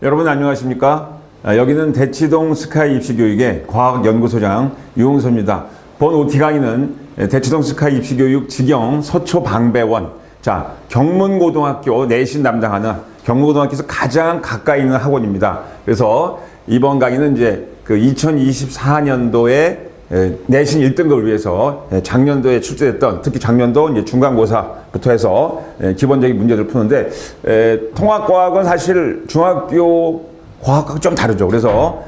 여러분 안녕하십니까? 여기는 대치동 스카이 입시교육의 과학연구소장 유홍서입니다. 본 OT 강의는 대치동 스카이 입시교육 직영 서초방배원, 자, 경문고등학교 내신 담당하는 경문고등학교에서 가장 가까이 있는 학원입니다. 그래서 이번 강의는 이제 그 2024년도에 내신 1등급을 위해서 작년도에 출제됐던, 특히 작년도 이제 중간고사부터 해서 기본적인 문제들을 푸는데, 통합과학은 사실 중학교 과학하고 좀 다르죠. 그래서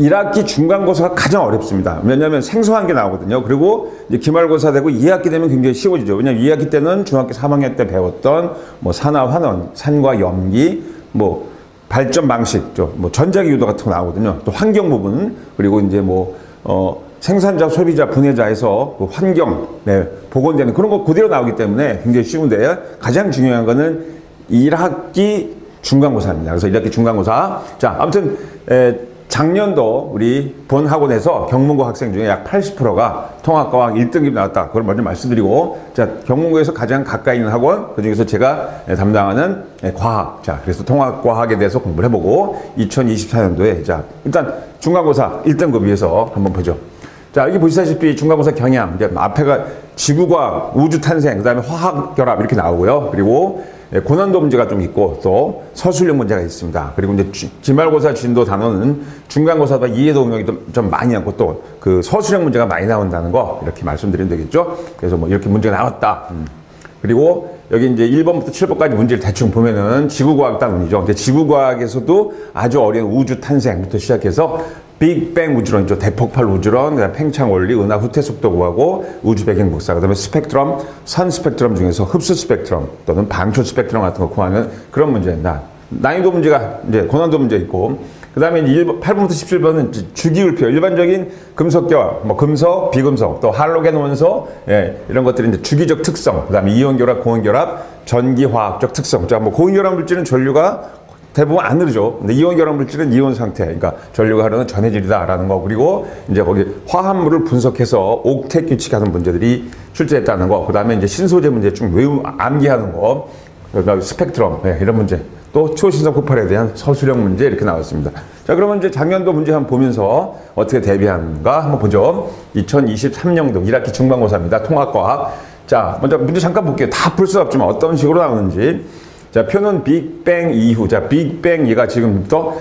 1학기 중간고사가 가장 어렵습니다. 왜냐하면 생소한 게 나오거든요. 그리고 이제 기말고사 되고 2학기 되면 굉장히 쉬워지죠. 왜냐하면 2학기 때는 중학교 3학년 때 배웠던 뭐 산화 환원, 산과 염기, 뭐 발전 방식, 뭐 전자기 유도 같은 거 나오거든요. 또 환경 부분, 그리고 이제 뭐 생산자, 소비자, 분해자에서 그 환경, 복원되는 그런 거 그대로 나오기 때문에 굉장히 쉬운데, 가장 중요한 거는 1학기 중간고사입니다. 그래서 1학기 중간고사. 자, 아무튼 작년도 우리 본 학원에서 경문고 학생 중에 약 80%가 통합과학 1등급이 나왔다. 그걸 먼저 말씀드리고, 자, 경문고에서 가장 가까이 있는 학원, 그 중에서 제가 담당하는 과학. 자, 그래서 통합과학에 대해서 공부를 해보고, 2024년도에, 자, 일단 중간고사 1등급 위해서 한번 보죠. 자, 여기 보시다시피 중간고사 경향, 이제 앞에가 지구과학, 우주 탄생, 그 다음에 화학 결합 이렇게 나오고요. 그리고 고난도 문제가 좀 있고, 또 서술형 문제가 있습니다. 그리고 이제 기말고사 진도 단원은 중간고사보다 이해도 응용이 좀 많이 하고, 또 그 서술형 문제가 많이 나온다는 거 이렇게 말씀드리면 되겠죠. 그래서 뭐 이렇게 문제가 나왔다. 그리고 여기 이제 1번부터 7번까지 문제를 대충 보면은 지구과학 단원이죠. 근데 지구과학에서도 아주 어려운 우주 탄생부터 시작해서 빅뱅 우주론이죠. 대폭발 우주론, 그다음 팽창 원리, 은하 후퇴 속도 구하고, 우주 배경 복사, 그다음에 스펙트럼, 선 스펙트럼 중에서 흡수 스펙트럼 또는 방초 스펙트럼 같은 거 구하는 그런 문제입니다. 난이도 문제가 이제 고난도 문제 있고, 그다음에 8번부터 17번은 주기율표, 일반적인 금속결합, 뭐 금속, 비금속, 또 할로겐 원소, 이런 것들이 이제 주기적 특성, 그다음에 이온 결합, 공원 결합, 전기 화학적 특성. 자, 뭐 고온 결합 물질은 전류가 대부분 안 흐르죠. 근데 이온 결합 물질은 이온 상태, 그러니까 전류가 흐르는 전해질이다라는 거. 그리고 이제 거기 화합물을 분석해서 옥텟 규칙하는 문제들이 출제했다는 거. 그다음에 이제 신소재 문제 중 외우 암기하는 거, 그러니까 스펙트럼, 이런 문제. 또 초신성 폭발에 대한 서술형 문제 이렇게 나왔습니다. 자, 그러면 이제 작년도 문제 한번 보면서 어떻게 대비하는가 한번 보죠. 2023년도 1학기 중간고사입니다. 통합과학. 자, 먼저 문제 잠깐 볼게요. 다 풀 수 없지만 어떤 식으로 나오는지. 자, 표는 빅뱅 이후. 자, 빅뱅 얘가 지금부터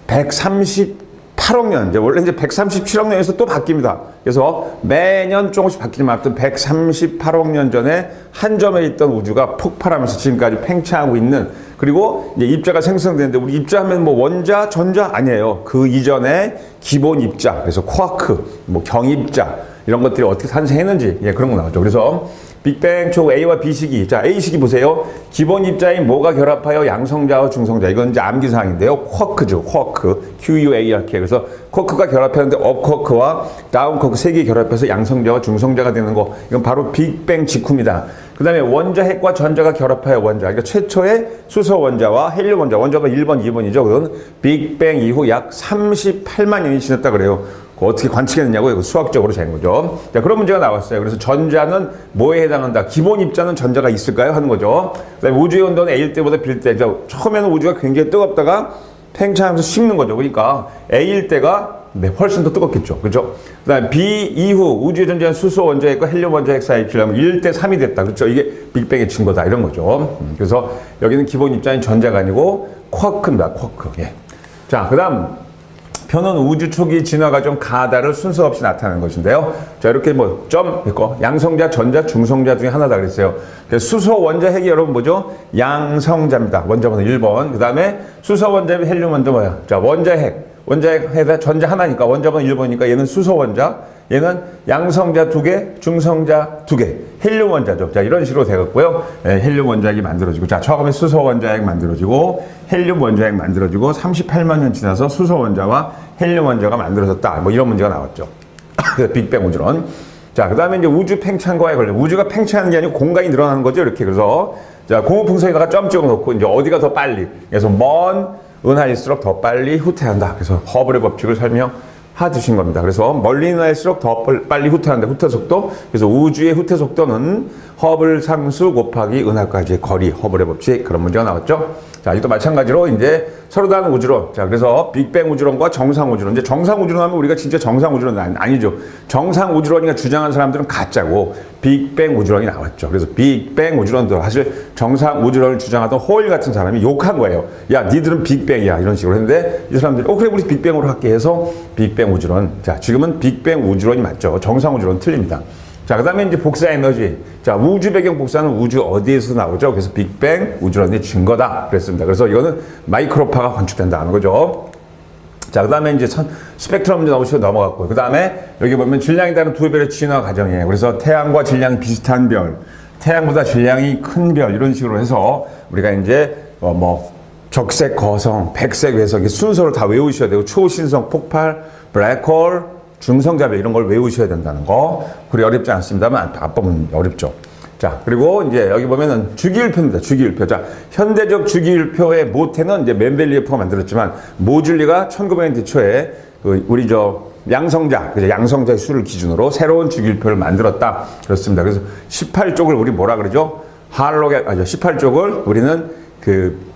138억 년, 이제 원래 이제 137억 년에서 또 바뀝니다. 그래서 매년 조금씩 바뀌지만 아무튼 138억 년 전에 한 점에 있던 우주가 폭발하면서 지금까지 팽창하고 있는, 그리고 이제 입자가 생성되는데, 우리 입자하면 뭐 원자, 전자 아니에요. 그 이전에 기본 입자, 그래서 쿼크, 뭐 경입자, 이런 것들이 어떻게 탄생했는지, 그런 거 나오죠. 그래서 빅뱅 초 A와 B시기. 자, A시기 보세요. 기본 입자인 뭐가 결합하여 양성자와 중성자. 이건 이제 암기사항인데요. 쿼크죠. 쿼크. QUARK. 그래서 쿼크가 결합하는데 업쿼크와 다운쿼크 세 개 결합해서 양성자와 중성자가 되는 거. 이건 바로 빅뱅 직후입니다. 그 다음에 원자 핵과 전자가 결합하여 원자. 그러니까 최초의 수소 원자와 헬륨 원자. 원자가 1번, 2번이죠. 그건 빅뱅 이후 약 38만 년이 지났다 그래요. 어떻게 관측했느냐고 수학적으로 재는 거죠. 자, 그런 문제가 나왔어요. 그래서 전자는 뭐에 해당한다? 기본 입자는 전자가 있을까요? 하는 거죠. 그다음에 우주의 온도는 A일 때보다 B일 때. 처음에는 우주가 굉장히 뜨겁다가 팽창하면서 식는 거죠. 그러니까 A일 때가 훨씬 더 뜨겁겠죠. 그렇죠? 그다음에 B 이후 우주의 존재한 수소 원자핵과 헬륨 원자핵 사이에 입질하면 1대 3이 됐다. 그렇죠? 이게 빅뱅의 증거다. 이런 거죠. 그래서 여기는 기본 입자인 전자가 아니고 쿼크입니다. 쿼크. 자, 그다음 표는 우주 초기 진화 과정 가다를 순서 없이 나타내는 것인데요. 자, 이렇게 뭐 점 있고, 양성자, 전자, 중성자 중에 하나다 그랬어요. 수소 원자 핵이 여러분 뭐죠? 양성자입니다. 원자번호 1번. 그 다음에 수소 원자, 헬륨 원자 뭐야? 자, 원자 핵. 원자 핵에다 전자 하나니까 원자번호 1번이니까 얘는 수소 원자, 얘는 양성자 2개, 중성자 2개, 헬륨 원자죠. 자, 이런 식으로 되겠고요. 헬륨 원자핵이 만들어지고, 자, 처음에 수소 원자핵 만들어지고, 헬륨 원자핵 만들어지고, 38만 년 지나서 수소 원자와 헬륨 원자가 만들어졌다. 뭐 이런 문제가 나왔죠. 빅뱅 우주론. 자, 그 다음에 이제 우주 팽창과의 관련. 우주가 팽창하는 게 아니고 공간이 늘어나는 거죠. 이렇게. 그래서, 자, 고무풍선에다가 점 찍어 놓고, 이제 어디가 더 빨리. 그래서 먼 은하일수록 더 빨리 후퇴한다. 그래서 허블의 법칙을 설명하신 겁니다. 그래서 멀리 날수록 더 빨리 후퇴한다. 후퇴 속도. 그래서 우주의 후퇴 속도는 허블 상수 곱하기 은하까지의 거리, 허블의 법칙, 그런 문제가 나왔죠. 자, 이것도 마찬가지로 이제 서로 다른 우주론. 자, 그래서 빅뱅 우주론과 정상 우주론. 이제 정상 우주론 하면 우리가 진짜 정상 우주론은 아니죠. 정상 우주론이가 주장하는 사람들은 가짜고 빅뱅 우주론이 나왔죠. 그래서 빅뱅 우주론도 사실 정상 우주론을 주장하던 호일 같은 사람이 욕한 거예요. 야, 니들은 빅뱅이야. 이런 식으로 했는데 이 사람들이 그래, 우리 빅뱅으로 할게 해서 빅뱅 우주론. 자, 지금은 빅뱅 우주론이 맞죠. 정상 우주론은 틀립니다. 자, 그 다음에 이제 복사 에너지. 자, 우주 배경 복사는 우주 어디에서 나오죠? 그래서 빅뱅 우주론의 증거다. 그랬습니다. 그래서 이거는 마이크로파가 건축된다는 거죠. 자, 그 다음에 이제 스펙트럼 문제 나오시고 넘어갔고요. 그 다음에 여기 보면 질량에 따른 두 별의 진화 과정이에요. 그래서 태양과 질량이 비슷한 별, 태양보다 질량이 큰 별, 이런 식으로 해서 우리가 이제 적색 거성, 백색 외성, 순서를 다 외우셔야 되고, 초신성 폭발, 블랙홀, 중성자별 이런 걸 외우셔야 된다는 거. 그리 어렵지 않습니다만 앞부분 어렵죠. 자, 그리고 이제 여기 보면은 주기율표입니다. 주기율표. 자, 현대적 주기율표의 모태는 이제 멘델리에프가 만들었지만 모줄리가 1900년대 초에 우리 양성자, 그죠? 양성자의 수를 기준으로 새로운 주기율표를 만들었다. 그렇습니다. 그래서 18쪽을 우리 뭐라 그러죠? 18쪽을 우리는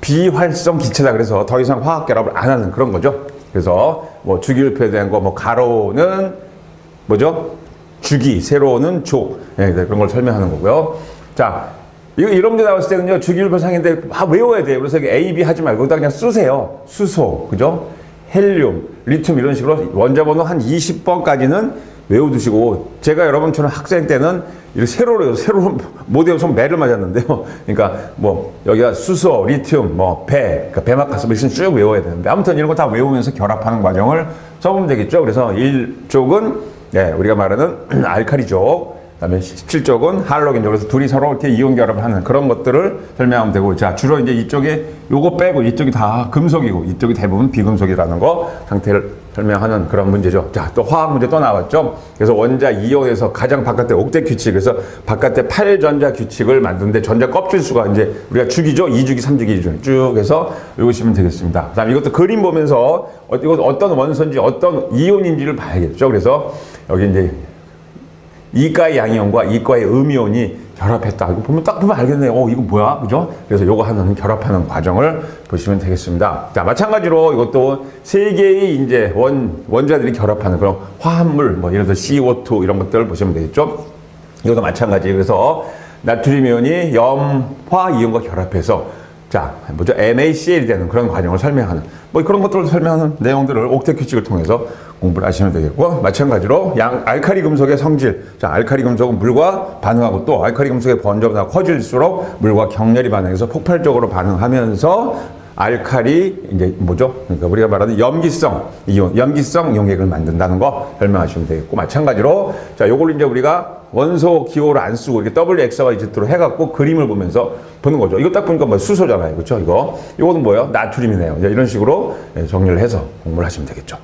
비활성 기체다. 그래서 더 이상 화학 결합을 안 하는 그런 거죠. 그래서 주기율표에 대한 거, 가로는 뭐죠? 주기, 세로는 조. 네, 그런 걸 설명하는 거고요. 자, 이런 문제 나왔을 때는요, 주기율표 상인데 외워야 돼요. 그래서 A, B 하지 말고 그냥 쓰세요. 수소, 그죠? 헬륨, 리튬 이런 식으로 원자번호 한 20번까지는 외워두시고, 제가 여러분처럼 학생 때는 이렇게 세로로 못 외워서 매를 맞았는데요. 그러니까 여기가 수소, 리튬, 배, 그러니까 배막가스 있으면 쭉 외워야 되는데, 아무튼 이런 거 다 외우면서 결합하는 과정을 써보면 되겠죠. 그래서 1쪽은 우리가 말하는 알칼리족, 그다음에 17쪽은 할로겐족. 그래서 둘이 서로 이렇게 이온 결합을 하는 그런 것들을 설명하면 되고, 자, 주로 이제 이쪽에 요거 빼고 이쪽이 다 금속이고 이쪽이 대부분 비금속이라는 거 상태를 설명하는 그런 문제죠. 자, 또 화학 문제 또 나왔죠. 그래서 원자 이온에서 가장 바깥에 옥텟 규칙, 그래서 바깥에 8전자 규칙을 만드는데 전자 껍질 수가 이제 우리가 주기죠. 2주기, 3주기, 2주기 쭉 해서 외우시면 되겠습니다. 그다음에 이것도 그림 보면서 이거 어떤 원소인지 어떤 이온인지를 봐야겠죠. 그래서 여기 이제 이가의 양이온과 이가의 음이온이 결합했다. 이거 딱 보면 알겠네요. 이거 뭐야? 그죠? 그래서 요거 하는 결합하는 과정을 보시면 되겠습니다. 자, 마찬가지로 이것도 세 개의 이제 원자들이 결합하는 그런 화합물, 예를 들어 CO2 이런 것들을 보시면 되겠죠? 이것도 마찬가지. 그래서 나트륨 이온이 염화 이온과 결합해서 NaCl이 되는 그런 과정을 설명하는 그런 것들을 설명하는 내용들을 옥텟 규칙을 통해서 공부를 하시면 되겠고, 마찬가지로 알칼리 금속의 성질. 자, 알칼리 금속은 물과 반응하고, 또 알칼리 금속의 번져나 커질수록 물과 격렬히 반응해서 폭발적으로 반응하면서 알칼리 그러니까 우리가 말하는 염기성 이온, 염기성 용액을 만든다는 거 설명하시면 되겠고, 마찬가지로 자, 요걸 이제 우리가 원소 기호를 안 쓰고 이렇게 WXYZ로 해갖고 그림을 보면서 보는 거죠. 이거 딱 보니까 수소잖아요. 그렇죠? 이거는 뭐예요? 나트륨이네요. 이런 식으로 정리를 해서 공부를 하시면 되겠죠.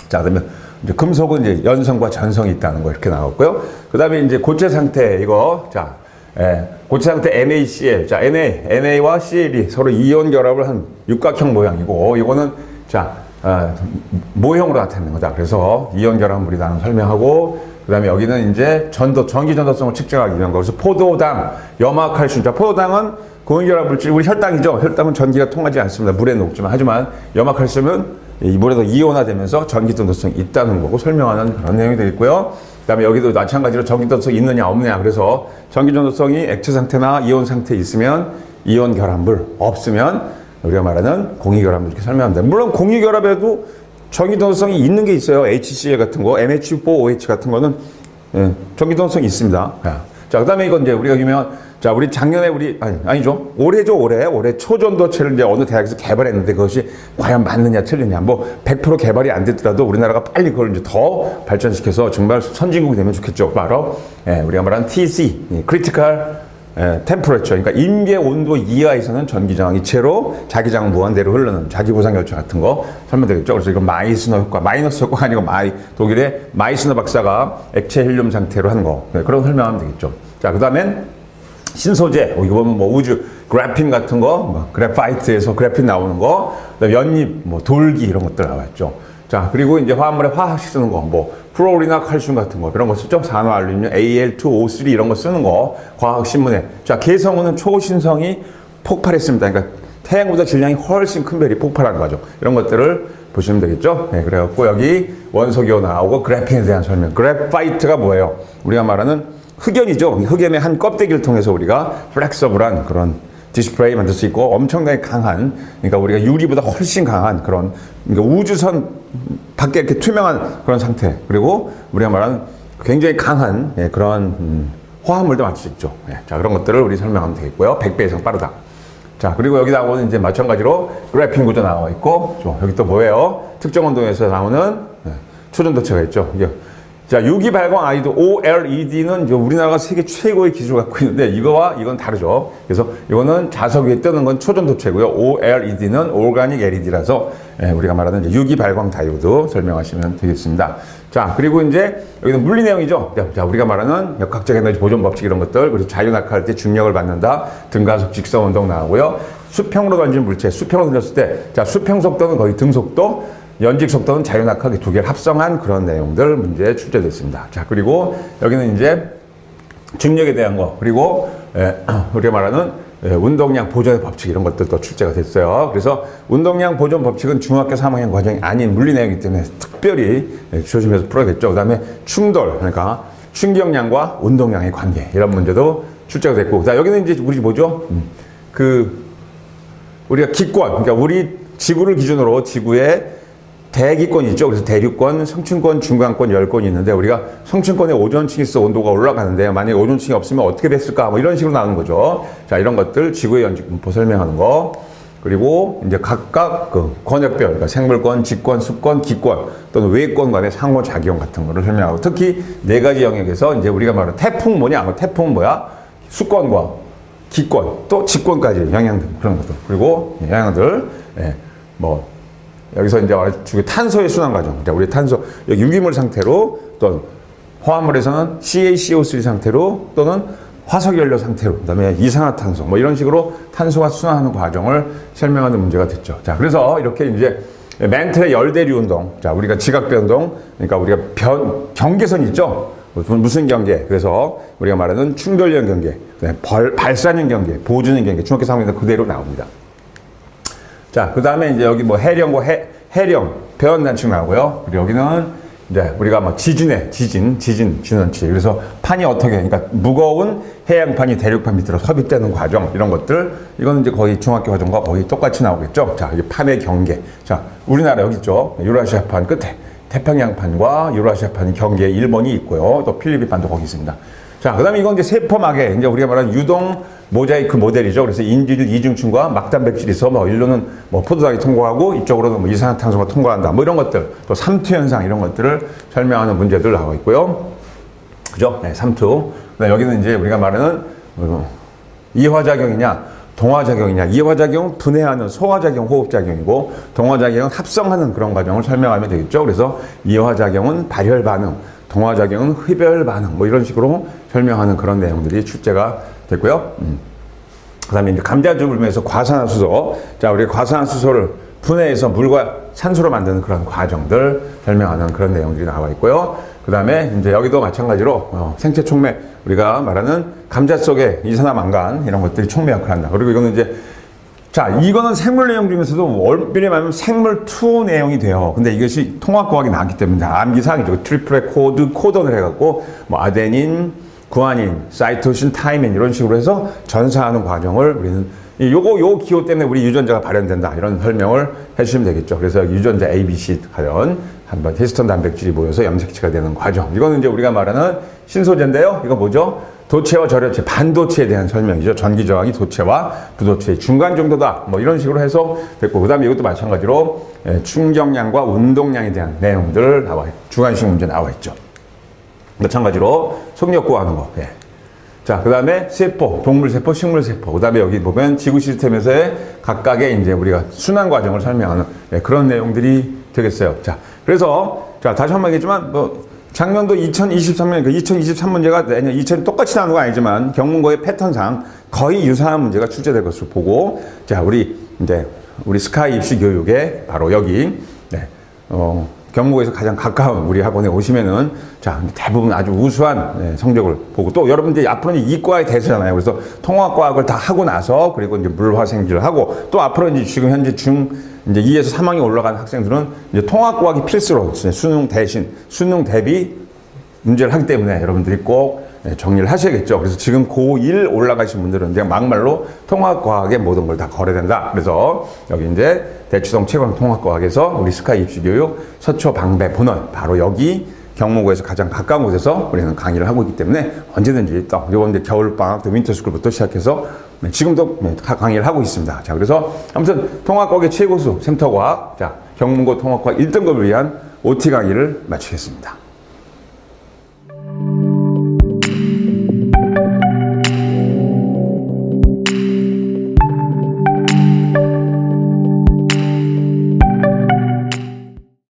자, 그러면 이제 금속은 이제 연성과 전성이 있다는 거 이렇게 나왔고요. 그 다음에 이제 고체 상태 고체 상태 NaCl. 자, Na와 Cl이 서로 이온 결합을 한 육각형 모양이고, 이거는 모형으로 나타내는 거다. 그래서 이온 결합물이라는 설명하고, 그 다음에 여기는 이제 전기 전도성을 측정하기 위한 거. 그래서 포도당, 염화칼슘. 자, 포도당은 고온결합 물질, 우리 혈당이죠. 혈당은 전기가 통하지 않습니다. 물에 녹지만. 하지만 염화칼슘은 이 물에서 이온화되면서 전기 전도성이 있다는 거고 설명하는 그런 내용이 되겠고요. 그 다음에 여기도 마찬가지로 전기 전도성이 있느냐 없느냐. 그래서 전기 전도성이 액체 상태나 이온 상태에 있으면 이온 결합물, 없으면 우리가 말하는 공유결합물 이렇게 설명합니다. 물론 공유결합에도 전기 전도성이 있는 게 있어요. HCl 같은 거, MH4OH 같은 거는 전기 전도성이 있습니다. 자, 그 다음에 이건 이제 우리가 자, 우리 작년에 아니죠. 올해 초전도체를 이제 어느 대학에서 개발했는데 그것이 과연 맞느냐 틀리냐. 100% 개발이 안 됐더라도 우리나라가 빨리 그걸 이제 더 발전시켜서 정말 선진국이 되면 좋겠죠. 바로, 우리가 말하는 TC, Critical Temperature. 그러니까 임계 온도 이하에서는 전기저항 이체로 자기장 무한대로 흐르는 자기보상결정 같은 거 설명되겠죠. 그래서 이건 마이스너 효과, 마이너스 효과가 아니고 독일의 마이스너 박사가 액체 헬륨 상태로 한 거. 그런 거 설명하면 되겠죠. 자, 그 다음엔 신소재, 이거 보면 우주, 그래핀 같은 거, 그래파이트에서 그래핀 나오는 거, 그다음에 연잎, 돌기 이런 것들 나왔죠. 자, 그리고 이제 화합물에 화학식 쓰는 거, 뭐, 플로리나 칼슘 같은 거, 이런 거 쓰죠? 산화알루미늄, Al2O3 이런 거 쓰는 거, 과학신문에. 자, 개성우는 초신성이 폭발했습니다. 그러니까 태양보다 질량이 훨씬 큰 별이 폭발한 과정. 이런 것들을 보시면 되겠죠? 네, 그래갖고 여기 원소기호 나오고 그래핀에 대한 설명. 그래파이트가 뭐예요? 우리가 말하는 흑연이죠. 흑연의 한 껍데기를 통해서 우리가 플렉서블한 그런 디스플레이 만들 수 있고 엄청나게 강한, 그러니까 우리가 유리보다 훨씬 강한 그런, 그러니까 우주선 밖에 이렇게 투명한 그런 상태. 그리고 우리가 말하는 굉장히 강한 그런 화합물도 만들 수 있죠. 자, 그런 것들을 우리 설명하면 되겠고요. 100배 이상 빠르다. 자, 그리고 여기 나오는 이제 마찬가지로 그래핀 구조 나와 있고, 여기 또 뭐예요? 특정 온도에서 나오는 초전도체가 있죠. 이게 자, 유기 발광 아이도 OLED는 우리나라가 세계 최고의 기술을 갖고 있는데 이거와 이건 다르죠. 그래서 이거는 자석 위에 뜨는 건 초전도체고요. OLED는 오르가닉 LED라서 우리가 말하는 이제 유기 발광 다이오드 설명하시면 되겠습니다. 자, 그리고 이제 여기는 물리 내용이죠. 자, 우리가 말하는 역학적 에너지 보존 법칙 이런 것들, 그리고 자유낙하할 때 중력을 받는다, 등가속 직선 운동 나오고요. 수평으로 던지는 물체, 수평으로 던졌을 때, 자, 수평 속도는 거의 등속도, 연직 속도는 자유낙하기 두 개를 합성한 그런 내용들 문제에 출제됐습니다. 자, 그리고 여기는 이제 중력에 대한 거, 그리고 우리가 말하는 운동량 보존의 법칙 이런 것들도 출제가 됐어요. 그래서 운동량 보존 법칙은 중학교 3학년 과정이 아닌 물리 내용이기 때문에 특별히 조심해서 풀어야겠죠. 그 다음에 충돌, 그러니까 충격량과 운동량의 관계 이런 문제도 출제가 됐고, 자, 여기는 이제 우리 뭐죠? 우리가 기권, 그러니까 우리 지구를 기준으로 지구의 대기권이 있죠. 그래서 대륙권, 성층권, 중간권, 열권이 있는데 우리가 성층권에 오존층이 있어 온도가 올라가는데 만약에 오존층이 없으면 어떻게 됐을까? 뭐 이런 식으로 나오는 거죠. 자, 이런 것들 지구의 연직 분포 설명하는 거. 그리고 이제 각각 그 권역별, 그러니까 생물권, 직권, 습권, 기권 또는 외권 간의 상호작용 같은 거를 설명하고, 특히 네 가지 영역에서 이제 우리가 말하는 태풍 뭐냐? 태풍은 뭐야? 수권과 기권 또 직권까지 영향들 그런 것들. 그리고 영향들 뭐 여기서 이제 말해주고 탄소의 순환 과정. 우리 탄소, 여기 유기물 상태로 또는 화합물에서는 CaCO3 상태로 또는 화석연료 상태로, 그 다음에 이산화탄소, 뭐 이런 식으로 탄소가 순환하는 과정을 설명하는 문제가 됐죠. 자, 그래서 이렇게 이제 멘틀의 열대류 운동. 자, 우리가 지각 변동, 그러니까 우리가 경계선 있죠? 무슨 경계? 그래서 우리가 말하는 충돌형 경계, 발산형 경계, 보존형 경계, 중학교 3학년 그대로 나옵니다. 자, 그 다음에 이제 여기 뭐 해령고 해령, 배원단층 나오고요. 그리고 여기는 이제 우리가 뭐 진원치. 그래서 판이 어떻게, 그러니까 무거운 해양판이 대륙판 밑으로 섭입되는 과정, 이런 것들. 이건 이제 거의 중학교 과정과 거의 똑같이 나오겠죠. 자, 이게 판의 경계. 자, 우리나라 여기 있죠. 유라시아판 끝에 태평양판과 유라시아판 경계에 일본이 있고요. 또 필리핀판도 거기 있습니다. 자, 그 다음에 이건 이제 세포막에, 이제 우리가 말하는 유동 모자이크 모델이죠. 그래서 인질 이중층과 막단백질이 있어, 뭐, 일로는 뭐, 포도당이 통과하고, 이쪽으로는 뭐, 이산화탄소가 통과한다. 뭐, 이런 것들, 또 삼투현상, 이런 것들을 설명하는 문제들 나와 있고요. 그죠? 네, 삼투. 여기는 이제 우리가 말하는, 이화작용이냐, 동화작용이냐. 이화작용은 분해하는 소화작용, 호흡작용이고, 동화작용은 합성하는 그런 과정을 설명하면 되겠죠. 그래서 이화작용은 발혈반응, 동화작용은 흡혈반응, 뭐 이런 식으로 설명하는 그런 내용들이 출제가 됐고요. 그 다음에 이제 감자주 불면에서 과산화수소. 자, 우리 과산화수소를 분해해서 물과 산소로 만드는 그런 과정들 설명하는 그런 내용들이 나와 있고요. 그 다음에 이제 여기도 마찬가지로 생체 촉매, 우리가 말하는 감자 속에 이산화망간 이런 것들이 촉매 역할을 한다. 그리고 이거는 이제, 자, 이거는 생물 내용 중에서도 얼핏 말하면 생물 2 내용이 돼요. 근데 이것이 통합과학이 나왔기 때문에 암기사항이죠. 트리플의 코던을 해갖고 뭐 아데닌, 구아닌, 사이토신, 타이민 이런 식으로 해서 전사하는 과정을 우리는 요 기호 때문에 우리 유전자가 발현된다. 이런 설명을 해주시면 되겠죠. 그래서 유전자 ABC 관련 한번 히스톤 단백질이 모여서 염색체가 되는 과정. 이거는 이제 우리가 말하는 신소재인데요. 이거 뭐죠? 도체와 저려체, 반도체에 대한 설명이죠. 전기 저항이 도체와 부도체의 중간 정도다. 뭐 이런 식으로 해서 됐고, 그 다음에 이것도 마찬가지로 충격량과 운동량에 대한 내용들 나와 있고, 주관식 문제 나와 있죠. 마찬가지로 속력 구하는 거. 예. 자, 그 다음에 세포, 동물세포, 식물세포. 그 다음에 여기 보면 지구 시스템에서의 각각의 이제 우리가 순환 과정을 설명하는 그런 내용들이 되겠어요. 자, 그래서, 자, 다시 한번 얘기했지만, 작년도 2023년, 그 2023문제가 내년 2000 똑같이 나오는 건 아니지만 경문고의 패턴상 거의 유사한 문제가 출제될 것으로 보고, 자, 우리 스카이 입시 교육에 바로 여기, 경북에서 가장 가까운 우리 학원에 오시면은 자, 대부분 아주 우수한 성적을 보고 또 여러분들이 앞으로는 이과에 대해서잖아요. 그래서 통합과학을 다 하고 나서 그리고 이제 물화생지를 하고 또 앞으로 이제 지금 현재 이제 2에서 3학년 올라가는 학생들은 이제 통합과학이 필수로 수능 대신 수능 대비 문제를 하기 때문에 여러분들이 꼭 정리를 하셔야겠죠. 그래서 지금 고1 올라가신 분들은 그냥 막말로 통합과학의 모든 걸 다 걸어야 된다. 그래서 여기 이제 대치동 최강 통합과학에서 우리 스카이 입시교육 서초 방배 본원 바로 여기 경무고에서 가장 가까운 곳에서 우리는 강의를 하고 있기 때문에 언제든지 또 그리고 이제 겨울방학 또 윈터스쿨부터 시작해서 지금도 강의를 하고 있습니다. 자, 그래서 아무튼 통합과학의 최고수 센터과학 자 경무고 통합과학 1등급을 위한 OT 강의를 마치겠습니다.